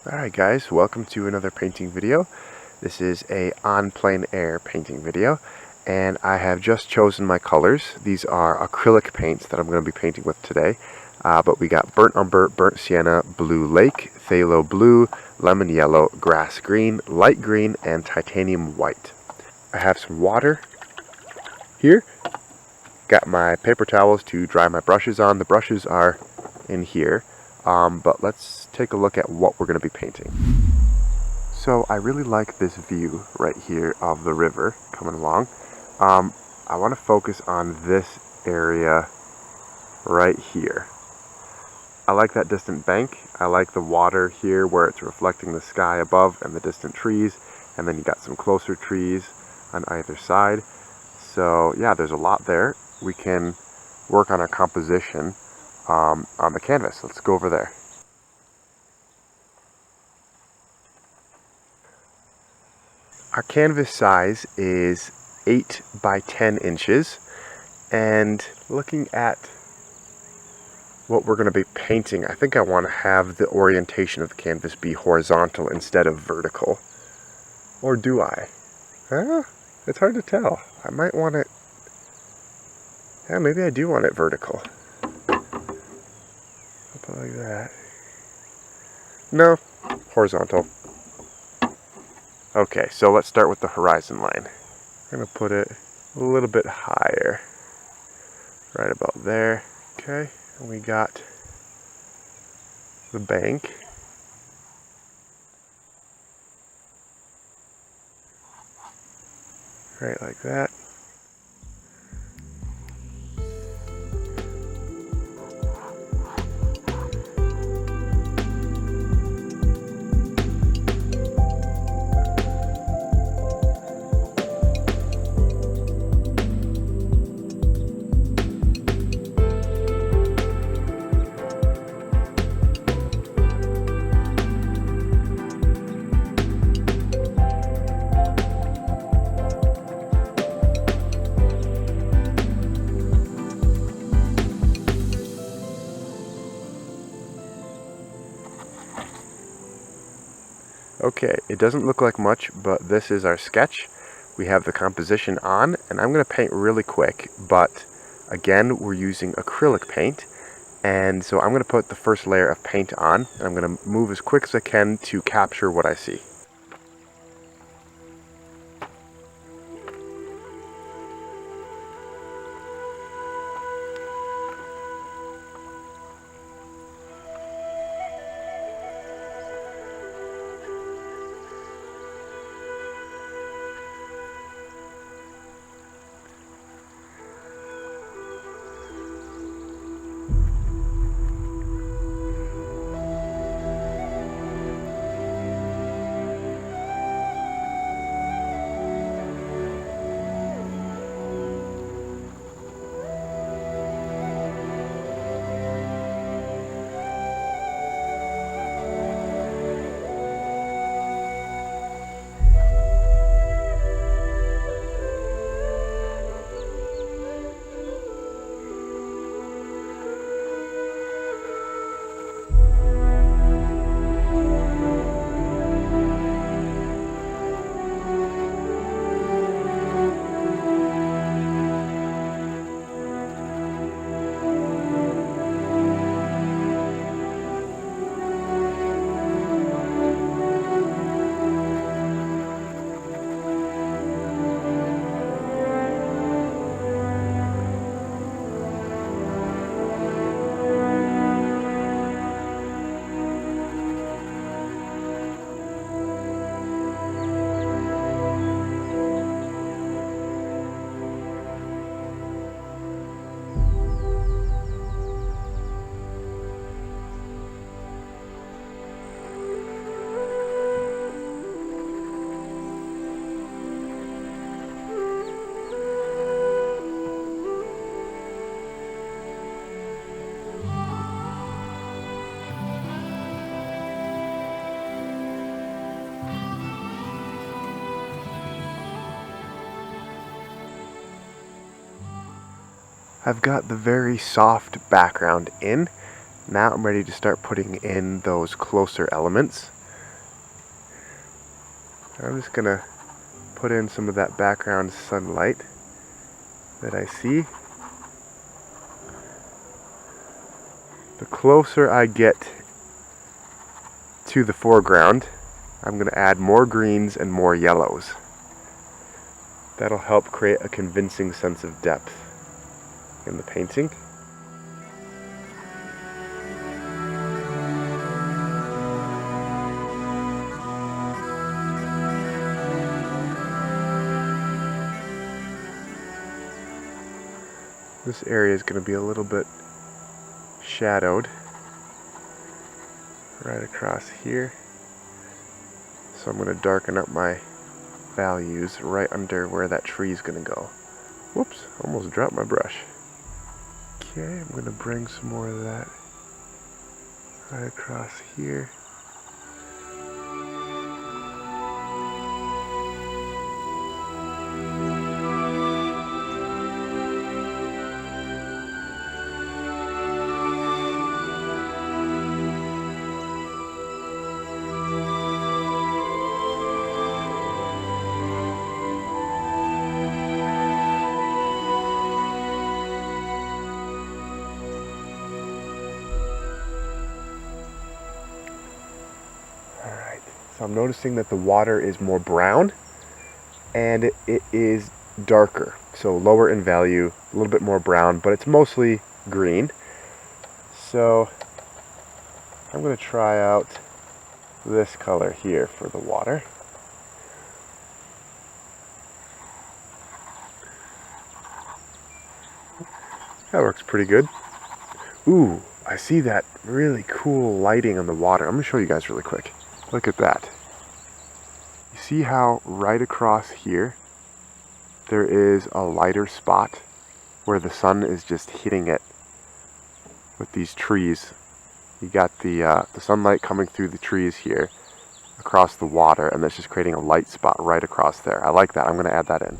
Alright guys, welcome to another painting video. This is a on plein air painting video, and I have just chosen my colors. These are acrylic paints that I'm going to be painting with today. But we got burnt umber, burnt sienna, blue lake, phthalo blue, lemon yellow, grass green, light green, and titanium white. I have some water here. Got my paper towels to dry my brushes on. The brushes are in here. But let's take a look at what we're going to be painting. So I really like this view right here of the river coming along. I want to focus on this area right here. I like that distant bank. I like the water here where it's reflecting the sky above and the distant trees, and then you got some closer trees on either side. So yeah, there's a lot there. We can work on our composition on the canvas. Let's go over there. Our canvas size is 8 by 10 inches, and looking at what we're going to be painting, I think I want to have the orientation of the canvas be horizontal instead of vertical. Or do I? It's hard to tell. I might want it... Yeah, maybe I do want it vertical. About like that. No, horizontal. Okay, so let's start with the horizon line. I'm going to put it a little bit higher. Right about there. Okay, and we got the bank. Right like that. Okay, it doesn't look like much, but this is our sketch. We have the composition on, and I'm going to paint really quick, but again, we're using acrylic paint, and so I'm going to put the first layer of paint on, and I'm going to move as quick as I can to capture what I see. I've got the very soft background in. Now I'm ready to start putting in those closer elements. I'm just gonna put in some of that background sunlight that I see. The closer I get to the foreground, I'm gonna add more greens and more yellows. That'll help create a convincing sense of depth in the painting. This area is going to be a little bit shadowed right across here. So I'm going to darken up my values right under where that tree is going to go. Whoops, almost dropped my brush. Okay, I'm going to bring some more of that right across here. So I'm noticing that the water is more brown and it is darker, so lower in value, a little bit more brown, but it's mostly green. So I'm going to try out this color here for the water. That works pretty good. Ooh, I see that really cool lighting on the water. I'm going to show you guys really quick. Look at that. You see how right across here there is a lighter spot where the sun is just hitting it with these trees. You got the sunlight coming through the trees here across the water, and that's just creating a light spot right across there. I like that. I'm going to add that in.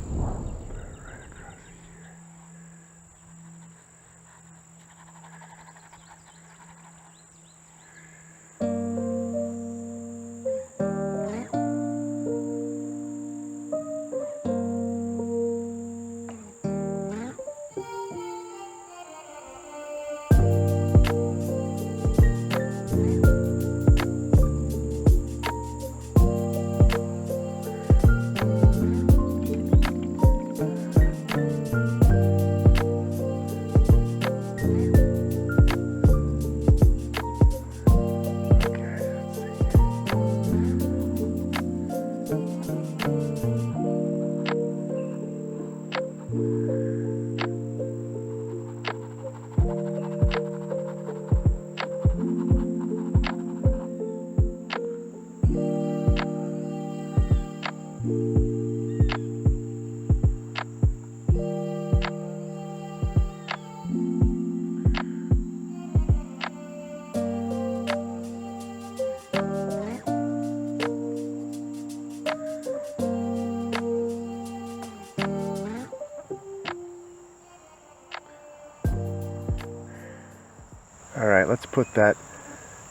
Alright, let's put that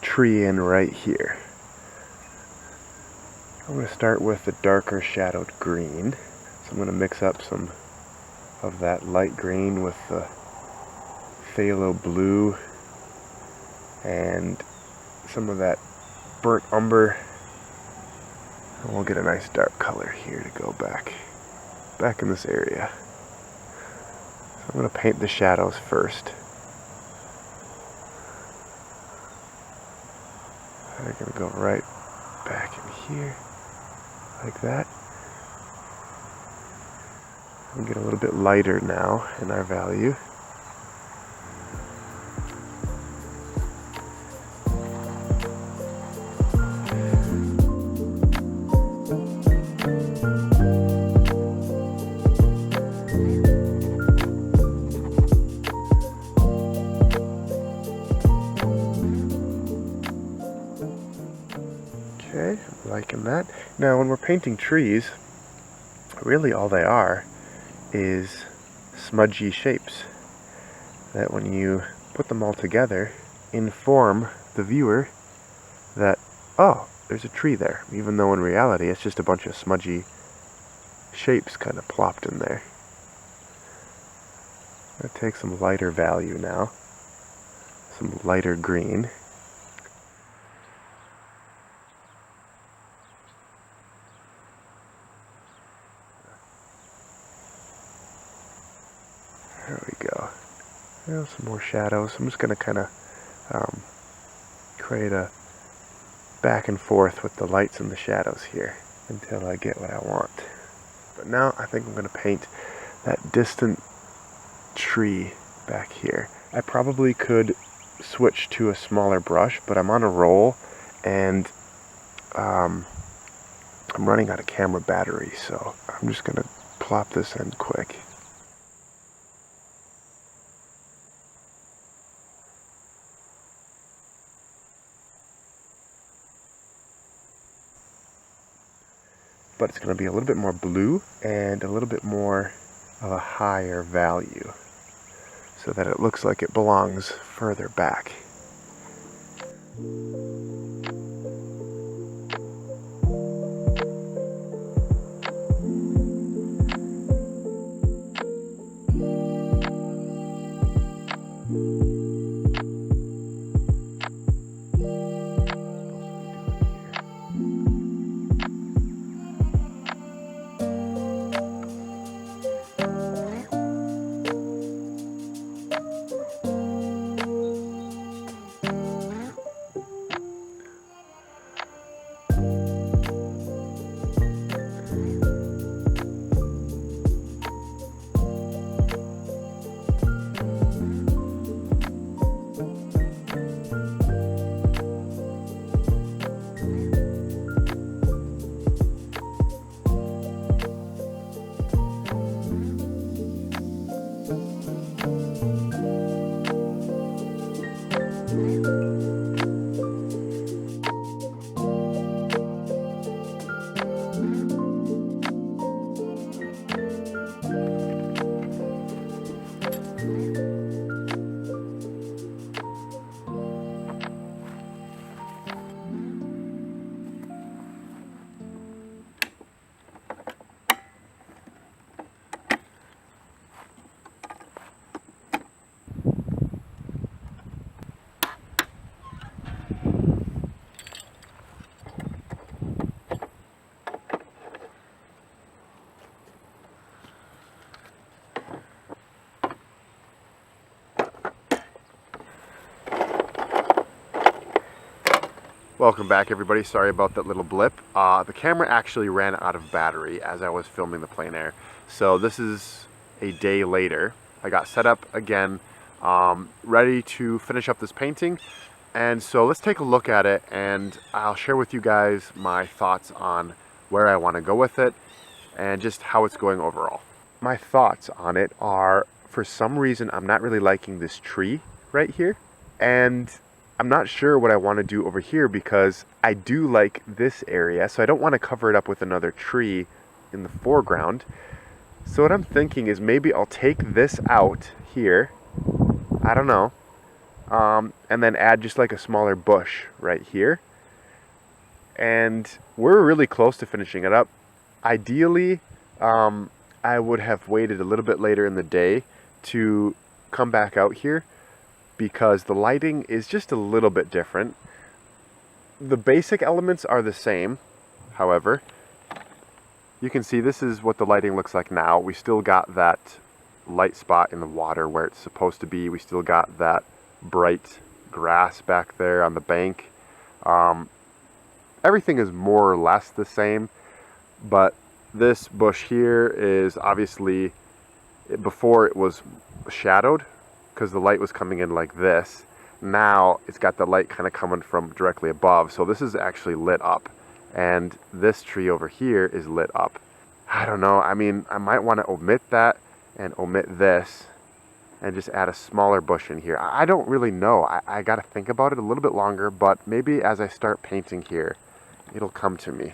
tree in right here. I'm going to start with the darker shadowed green. So I'm going to mix up some of that light green with the phthalo blue and some of that burnt umber. And we'll get a nice dark color here to go back in this area. So I'm going to paint the shadows first. They're going to go right back in here, like that. We get a little bit lighter now in our value. Okay, I'm liking that. Now when we're painting trees, really all they are is smudgy shapes that when you put them all together inform the viewer that, oh, there's a tree there, even though in reality it's just a bunch of smudgy shapes kind of plopped in there. I'm going to take some lighter value now, some lighter green. There we go. Now some more shadows. I'm just going to kind of create a back and forth with the lights and the shadows here until I get what I want. But now I think I'm going to paint that distant tree back here. I probably could switch to a smaller brush, but I'm on a roll and I'm running out of camera battery, so I'm just going to plop this in quick. But it's going to be a little bit more blue and a little bit more of a higher value so that it looks like it belongs further back. Welcome back, everybody. Sorry about that little blip. The camera actually ran out of battery as I was filming the plein air. So this is a day later. I got set up again, ready to finish up this painting. And so let's take a look at it and I'll share with you guys my thoughts on where I want to go with it and just how it's going overall. My thoughts on it are, for some reason, I'm not really liking this tree right here. And I'm not sure what I want to do over here because I do like this area, so I don't want to cover it up with another tree in the foreground. So what I'm thinking is maybe I'll take this out here, I don't know, and then add just like a smaller bush right here. And we're really close to finishing it up. Ideally, I would have waited a little bit later in the day to come back out here, because the lighting is just a little bit different. The basic elements are the same, however. You can see this is what the lighting looks like now. We still got that light spot in the water where it's supposed to be. We still got that bright grass back there on the bank. Everything is more or less the same, but this bush here is obviously, before it was shadowed, because the light was coming in like this. Now it's got the light kind of coming from directly above, so this is actually lit up, and this tree over here is lit up. I don't know, I mean, I might want to omit that and omit this and just add a smaller bush in here. I don't really know. I got to think about it a little bit longer, but maybe as I start painting here, it'll come to me.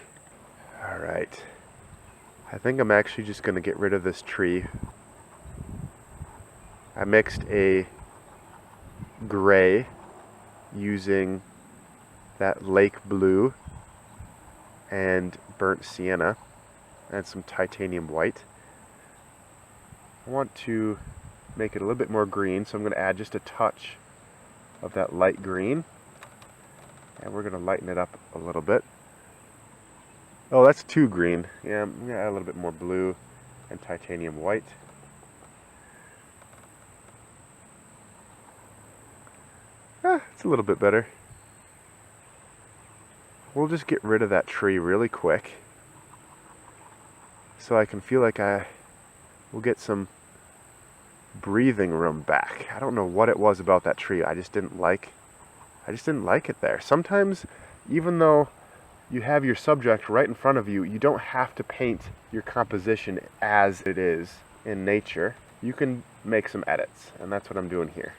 All right, I think I'm actually just going to get rid of this tree. I mixed a gray using that lake blue and burnt sienna and some titanium white. I want to make it a little bit more green, so I'm going to add just a touch of that light green, and we're going to lighten it up a little bit. Oh, that's too green. Yeah, I'm going to add a little bit more blue and titanium white. It's a little bit better. We'll just get rid of that tree really quick so I can feel like I will get some breathing room back. I don't know what it was about that tree. I just didn't like it there. Sometimes, even though you have your subject right in front of you, you don't have to paint your composition as it is in nature. You can make some edits, and that's what I'm doing here.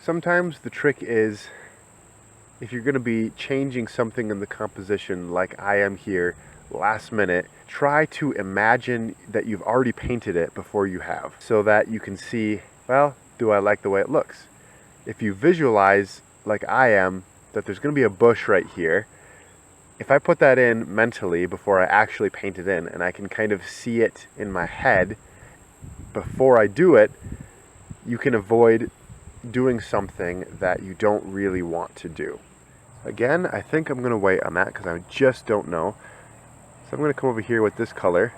Sometimes the trick is, if you're going to be changing something in the composition like I am here last minute, try to imagine that you've already painted it before you have, so that you can see, well, do I like the way it looks? If you visualize, like I am, that there's going to be a bush right here, if I put that in mentally before I actually paint it in, and I can kind of see it in my head before I do it, you can avoid doing something that you don't really want to do. Again, I think I'm going to wait on that because I just don't know. So I'm going to come over here with this color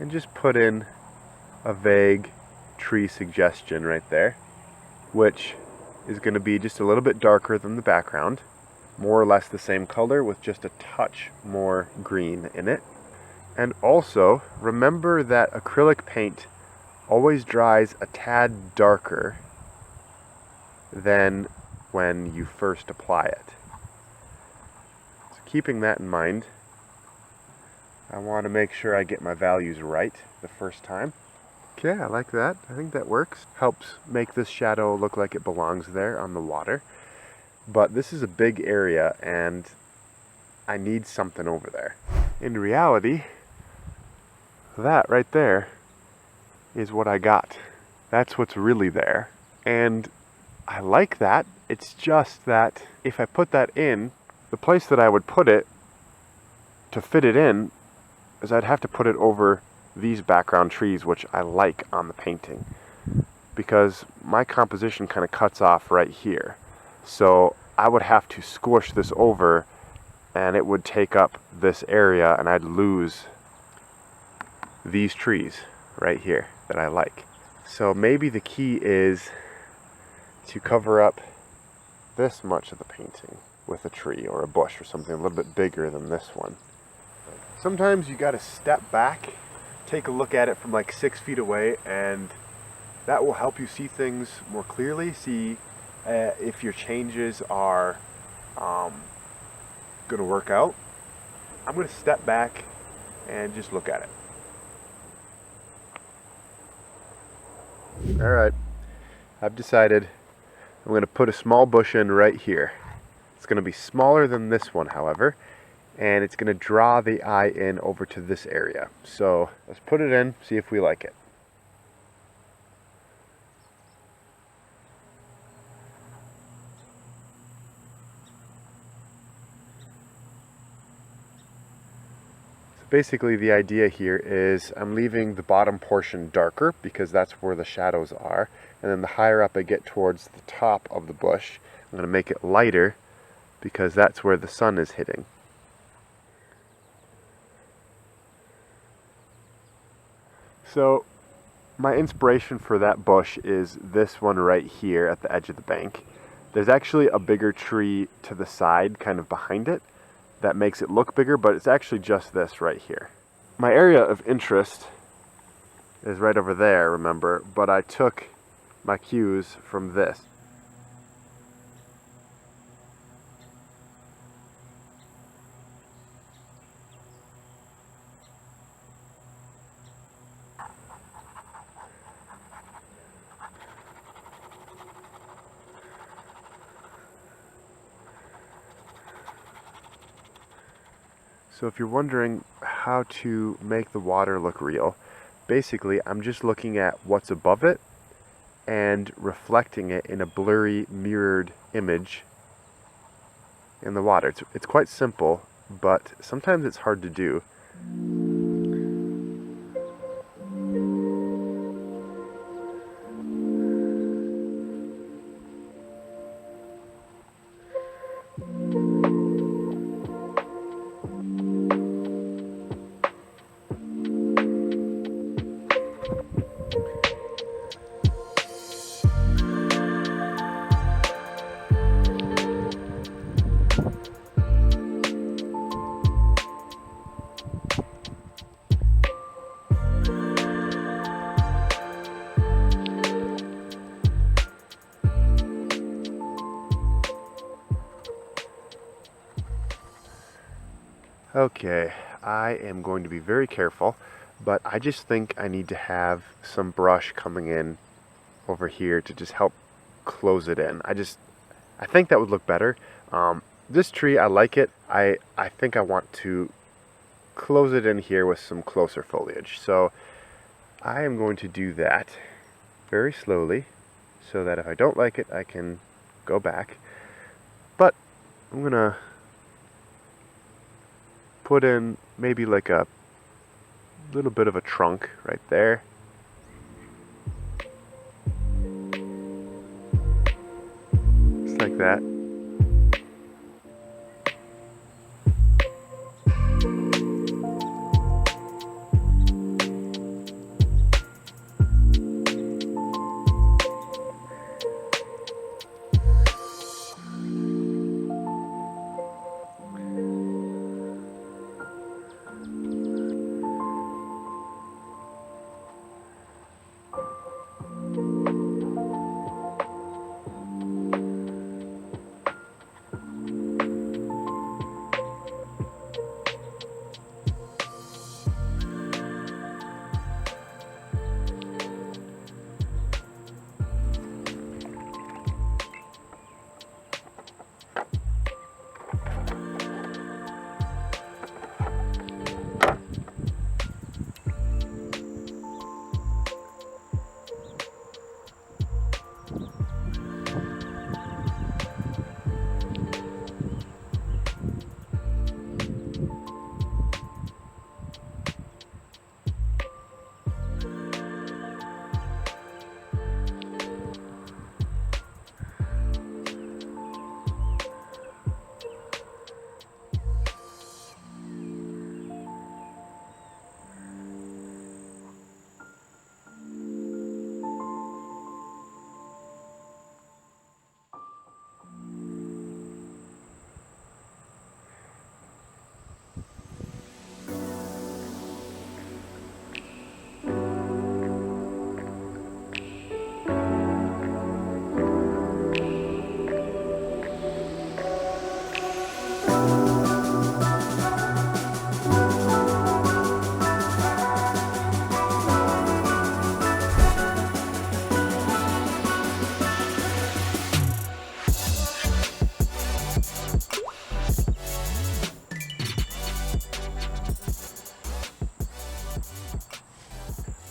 and just put in a vague tree suggestion right there, which is going to be just a little bit darker than the background, more or less the same color with just a touch more green in it. And also, remember that acrylic paint always dries a tad darker than when you first apply it. So keeping that in mind, I want to make sure I get my values right the first time. Okay, I like that. I think that works. Helps make this shadow look like it belongs there on the water. But this is a big area and I need something over there. In reality, that right there is what I got. That's what's really there. And I like that. It's just that if I put that in, the place that I would put it to fit it in is I'd have to put it over these background trees, which I like on the painting, because my composition kind of cuts off right here. So I would have to squish this over and it would take up this area and I'd lose these trees right here that I like. So maybe the key is to cover up this much of the painting with a tree or a bush or something a little bit bigger than this one. Sometimes you got to step back, take a look at it from like 6 feet away, and that will help you see things more clearly, see if your changes are going to work out. I'm going to step back and just look at it. Alright, I've decided I'm going to put a small bush in right here. It's going to be smaller than this one, however, and it's going to draw the eye in over to this area. So let's put it in, see if we like it. Basically, the idea here is I'm leaving the bottom portion darker because that's where the shadows are, and then the higher up I get towards the top of the bush, I'm going to make it lighter because that's where the sun is hitting. So my inspiration for that bush is this one right here at the edge of the bank. There's actually a bigger tree to the side, kind of behind it, that makes it look bigger, but it's actually just this right here. My area of interest is right over there, remember, but I took my cues from this. So if you're wondering how to make the water look real, basically I'm just looking at what's above it and reflecting it in a blurry mirrored image in the water. It's quite simple, but sometimes it's hard to do. Okay, I am going to be very careful, but I just think I need to have some brush coming in over here to just help close it in. I think that would look better. This tree, I like it. I think I want to close it in here with some closer foliage. So I am going to do that very slowly so that if I don't like it, I can go back. But I'm gonna put in maybe like a little bit of a trunk right there. Just like that.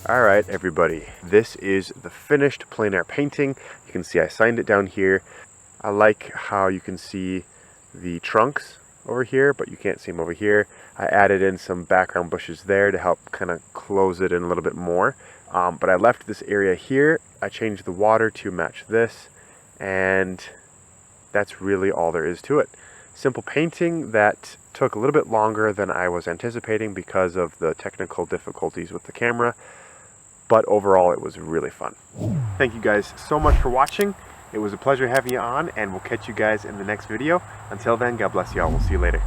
Alright everybody, this is the finished plein air painting. You can see I signed it down here. I like how you can see the trunks over here, but you can't see them over here. I added in some background bushes there to help kind of close it in a little bit more. But I left this area here. I changed the water to match this, and that's really all there is to it. Simple painting that took a little bit longer than I was anticipating because of the technical difficulties with the camera. But overall, it was really fun. Thank you guys so much for watching. It was a pleasure having you on, and we'll catch you guys in the next video. Until then, God bless you all. We'll see you later.